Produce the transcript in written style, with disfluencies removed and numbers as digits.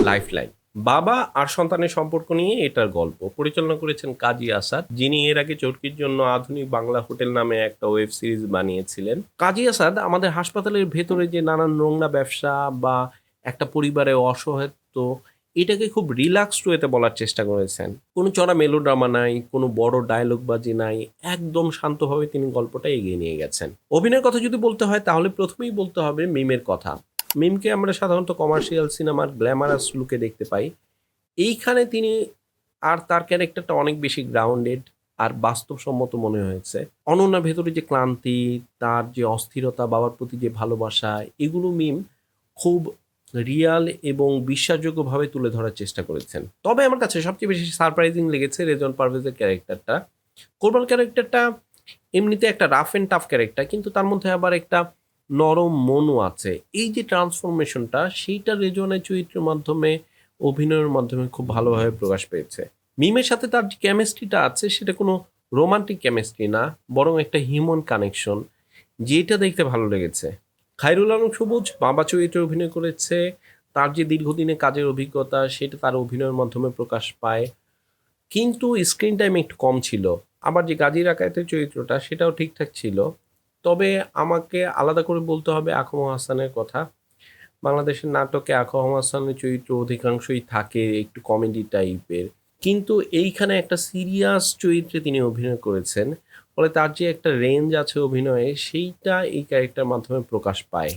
Lifeline. বাবা আর সন্তানের সম্পর্ক নিয়ে এটার গল্প। পরিচালনা করেছেন কাজী আসাদ, যিনি এর আগে চরকির জন্য আধুনিক বাংলা হোটেল নামে একটা ওয়েব সিরিজ বানিয়েছিলেন। কাজী আসাদ আমাদের হাসপাতালের ভেতরে যে নানান নোংরা ব্যবসা বা একটা পরিবারের অসহায়ত্ব, এটাকে খুব রিল্যাক্সড ওয়েতে বলার চেষ্টা করেছেন। কোনো চড়া মেলোড্রামা নাই, কোনো বড় ডায়লগবাজি নাই। একদম শান্তভাবে তিনি গল্পটা এগিয়ে নিয়ে গেছেন। অভিনয়ের কথা যদি বলতে হয় তাহলে প্রথমেই বলতে হবে মিমের কথা। মিমকে আমরা সাধারণত কমার্শিয়াল সিনেমার গ্ল্যামারাস লুকে দেখতে পাই। এইখানে তিনি আর তার ক্যারেক্টারটা অনেক বেশি গ্রাউন্ডেড আর বাস্তবসম্মত মনে হয়েছে। অনন্যার ভেতরে যে ক্লান্তি, তার যে অস্থিরতা, বাবার প্রতি যে ভালোবাসা, এগুলো মিম খুব রিয়াল এবং বিশ্বাসযোগ্যভাবে তুলে ধরার চেষ্টা করেছেন। তবে আমার কাছে সবচেয়ে বেশি সারপ্রাইজিং লেগেছে রেজন পারভেজের ক্যারেক্টারটা। কোরবান ক্যারেক্টারটা এমনিতে একটা রাফ অ্যান্ড টাফ ক্যারেক্টার, কিন্তু তার মধ্যে আবার একটা নরম মনও আছে। এই যে ট্রান্সফরমেশনটা, সেইটা রেজনের চরিত্রের মাধ্যমে, অভিনয়ের মাধ্যমে খুব ভালোভাবে প্রকাশ পেয়েছে। মিমের সাথে তার যে কেমিস্ট্রিটা আছে সেটা কোনো রোমান্টিক কেমিস্ট্রি না, বরং একটা হিউম্যান কানেকশন, যেটা দেখতে ভালো লেগেছে। খায়রুল আলম সবুজ বাবা চরিত্রে অভিনয় করেছে। তার যে দীর্ঘদিনের কাজের অভিজ্ঞতা সেটা তার অভিনয়ের মাধ্যমে প্রকাশ পায়, কিন্তু স্ক্রিন টাইম একটু কম ছিল। আবার যে গাজী রাকায়েতের চরিত্রটা সেটাও ঠিকঠাক ছিল। তবে আমাকে আলাদা করে বলতে হবে আকম হাসানের কথা। বাংলাদেশের নাটকে আকম হাসানের চরিত্র অধিকাংশই থাকে একটু কমেডি টাইপের, কিন্তু এইখানে একটা সিরিয়াস চরিত্রে তিনি অভিনয় করেছেন। ফলে তার যে একটা রেঞ্জ আছে অভিনয়ে, সেইটা এই ক্যারেক্টার মাধ্যমে প্রকাশ পায়।